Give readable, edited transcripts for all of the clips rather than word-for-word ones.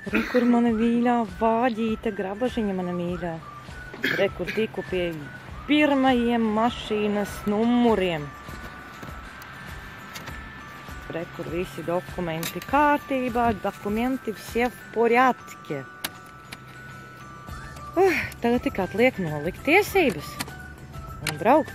Re, kur mana mīļā vāģīta grabažiņa, mana mīļā. Re, kur tiku pie pirmajiem mašīnas numuriem. Re, kur visi dokumenti kārtībā, dokumenti все в порядке. Tagad tik atliek nolikt tiesības un braukt.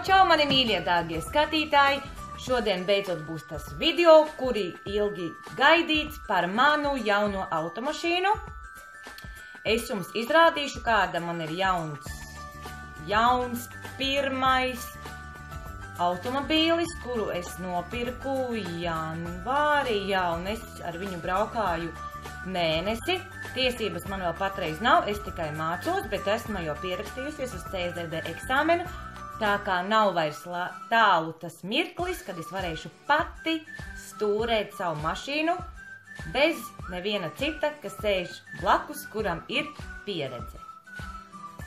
Čau, mani mīļie, dārgie skatītāji! Šodien beidzot būs tas video, kuri ilgi gaidīts par manu jauno automašīnu. Es jums izrādīšu, kāda man ir jauns pirmais automobīlis, kuru es nopirku janvārī, un es ar viņu braukāju mēnesi. Tiesības man vēl patreiz nav, es tikai mācos, bet esmu jau pierakstījusies uz CSDD eksāmenu. Tā kā nav vairs tālu tas mirklis, kad es varēšu pati stūrēt savu mašīnu bez neviena cita, kas sēž blakus, kuram ir pieredze.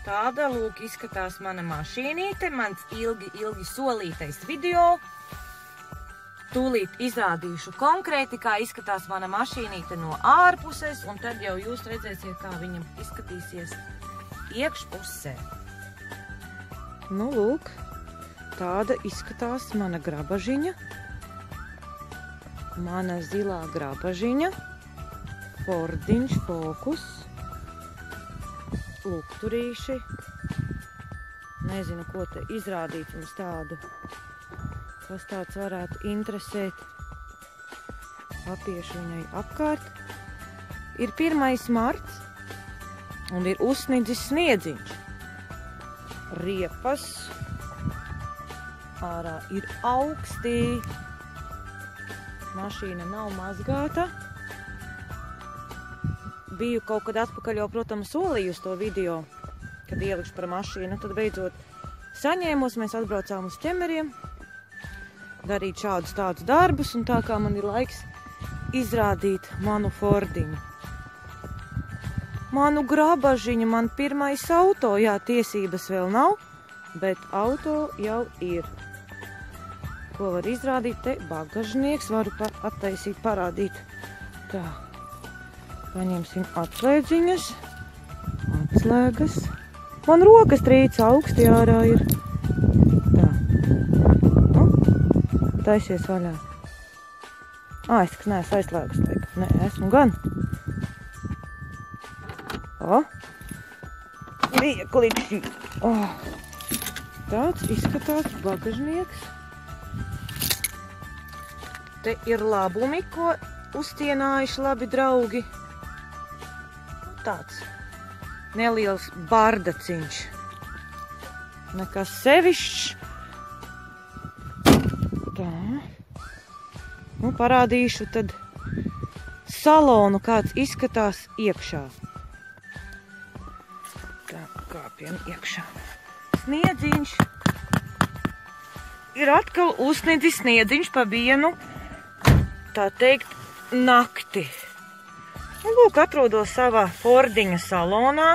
Tāda lūk izskatās mana mašīnīte, mans ilgi solītais video. Tūlīt izrādīšu konkrēti, kā izskatās mana mašīnīte no ārpuses, un tad jau jūs redzēsiet, kā viņam izskatīsies iekšpusē. Nu, lūk, tāda izskatās mana grabažiņa, mana zilā grabažiņa, Fordiņš Focus, lukturīši, nezinu, ko te izrādīt mums tādu, kas tāds varētu interesēt, apiešu viņai apkārt. Ir 1. marts un ir uzsnidzis sniedziņš. Riepas, ārā ir augstī, mašīna nav mazgāta. Biju kaut kad atpakaļ jau, protams, solījusi to video, kad ielikšu par mašīnu, tad beidzot saņēmos, mēs atbraucām uz ķemeriem, darīt šādus tādus darbus, un tā kā man ir laiks izrādīt manu Fordiņu. Manu grabažiņu, man pirmais auto, jā, tiesības vēl nav, bet auto jau ir. Ko var izrādīt? Te bagažnieks, varu attaisīt, parādīt. Tā, paņemsim atslēdziņas, atslēgas. Man rokas trīca augsti ārā ir. Tā, nu, taisies vaļā. Es tikai neesmu aizslēgus, laikam. Nē, esmu gan. Viegli. Tāds izskatās bagažnieks. Te ir labumi, ko uztienājuši labi draugi. Tāds neliels bardaciņš. Nekas sevišķs. Tā. Nu, parādīšu tad salonu, kāds izskatās iekšā. Tā, kāpjam iekšā. Sniedziņš. Ir atkal uzsniedzis sniedziņš pa vienu, tā teikt, nakti. Un lūk, atrodos savā Fordiņa salonā.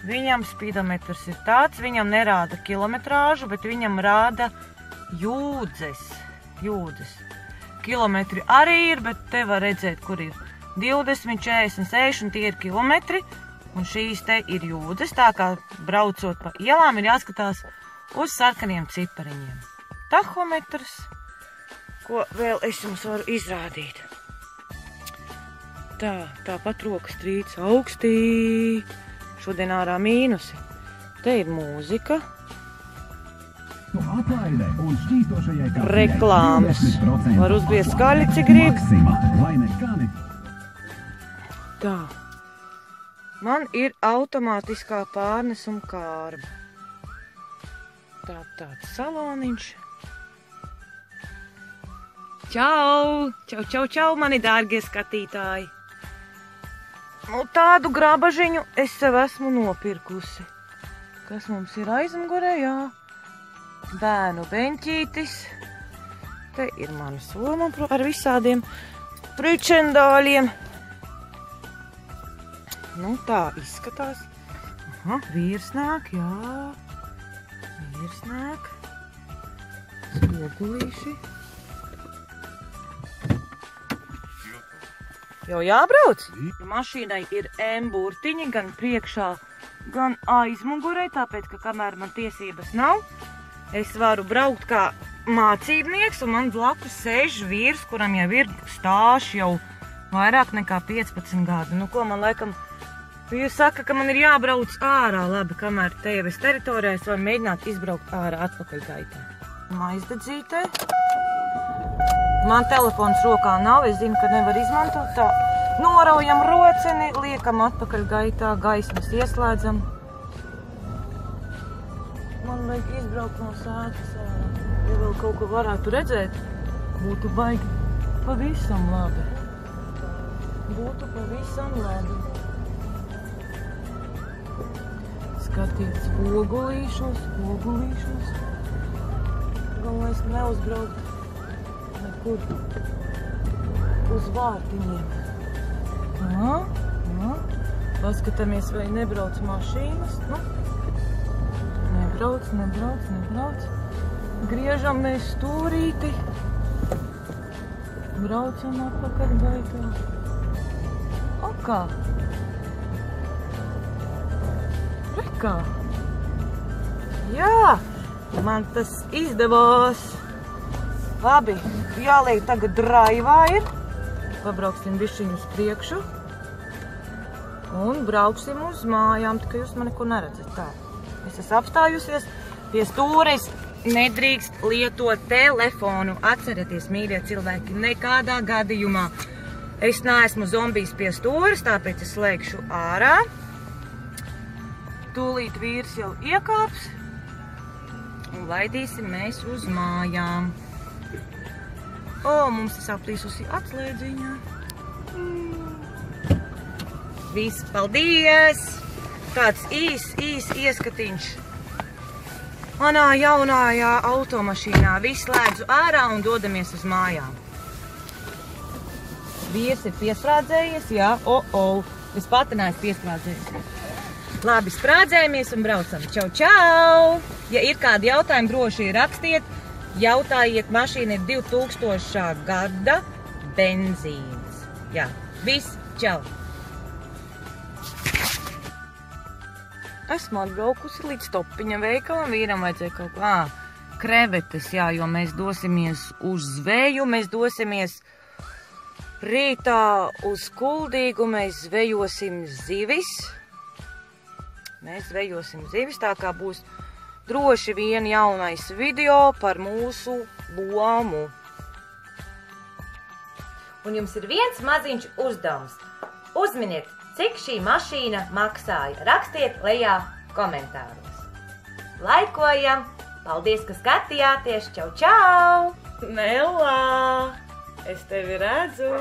Viņam spidometrs ir tāds, viņam nerāda kilometrāžu, bet viņam rāda jūdzes. Kilometri arī ir, bet te var redzēt, kur ir 20, 40, 60, tie ir kilometri. Un šīs te ir jūdzes, tā kā braucot pa ielām ir jāskatās uz sarkaniem cipariņiem. Tahometrs, ko vēl es jums varu izrādīt. Tāpat rokas trīc augstī, šodien ārā mīnusi. Te ir mūzika. Reklāmas. Var uzbiest skaļi, cik grib. Tā. Man ir automātiskā pārnesuma kārba. Tāds saloniņš. Čau, mani dārgie skatītāji! Nu, tādu grabažiņu es sev esmu nopirkusi. Kas mums ir aizmugurē, jā. Bērnu beņķītis. Te ir mana soma ar visādiem pričendāļiem. Nu, tā izskatās. Vīrs nāk, jā. Vīrs nāk. Spogulīši. Jau jābrauc? Mašīnai ir M-burtiņi gan priekšā, gan aizmugurē, tāpēc, ka kamēr man tiesības nav, es varu braukt kā mācībnieks, un man blakus sēž vīrs, kuram jau ir stāsts jau vairāk nekā 15 gadi. Nu, ko man laikam, vīrs saka, ka man ir jābrauc ārā. Labi, kamēr te jau es teritorijā, es varu mēģināt izbraukt ārā atpakaļ gaitā. Maizdedzītē. Man telefons rokā nav, es zinu, ka nevar izmantot tā. Noraujam roceni, liekam atpakaļ gaitā, gaismas ieslēdzam. Man vajag izbraukt no sētas ārā. Ja vēl kaut ko varētu redzēt, būtu baigi pavisam labi. Būtu pavisam labi. Skatiet spogulīšos. Galvenais neuzbraukt nekur uz vārtiņiem. Paskatāmies, vai nebrauc mašīnas. Nebrauc. Griežam mēs stūrīti. Braucam atpakaļ gaitā. O kā? Rekā. Jā, man tas izdevās. Labi, jāliek tagad draivā ir. Pabrauksim bišķiņu uz priekšu. Un brauksim uz mājām, tikai jūs man neko neredzat. Tā, es esmu apstājusies. Pie stūres nedrīkst lietot telefonu. Atcerieties, mīļie cilvēki, nekādā gadījumā. Es neesmu zombijs pie stūres, tāpēc es slēgšu ārā. Tūlīt vīrs jau iekāps. Un laidīsim mēs uz mājām. Mums ir saplīsusi atslēdziņa. Viss, paldies! Tāds īs ieskatiņš. Manā jaunājā automašīnā. Viss slēdzu ārā un dodamies uz mājām. Vīrs ir piesprādzējies, jā. Es pati neesmu piesprādzējies. Labi, sprādzējamies un braucam. Čau! Ja ir kādi jautājumi, droši rakstiet. Jautājiet, mašīna ir 2000. gada benzīns. Jā, viss, čau! Esmu atbraukusi līdz Topiņa veikalam, vīram vajadzēja kaut ko. Krevetes, jā, jo mēs dosimies uz zveju, mēs dosimies rītā uz Kuldīgu, mēs zvejosim zivis. Tā kā būs droši vien jaunais video par mūsu lomu. Un jums ir viens maziņš uzdevums. Uzminiet, cik šī mašīna maksāja. Rakstiet lejā komentāros. Laikojam! Paldies, ka skatījāties! Čau, čau! Nellā! Es tevi redzu!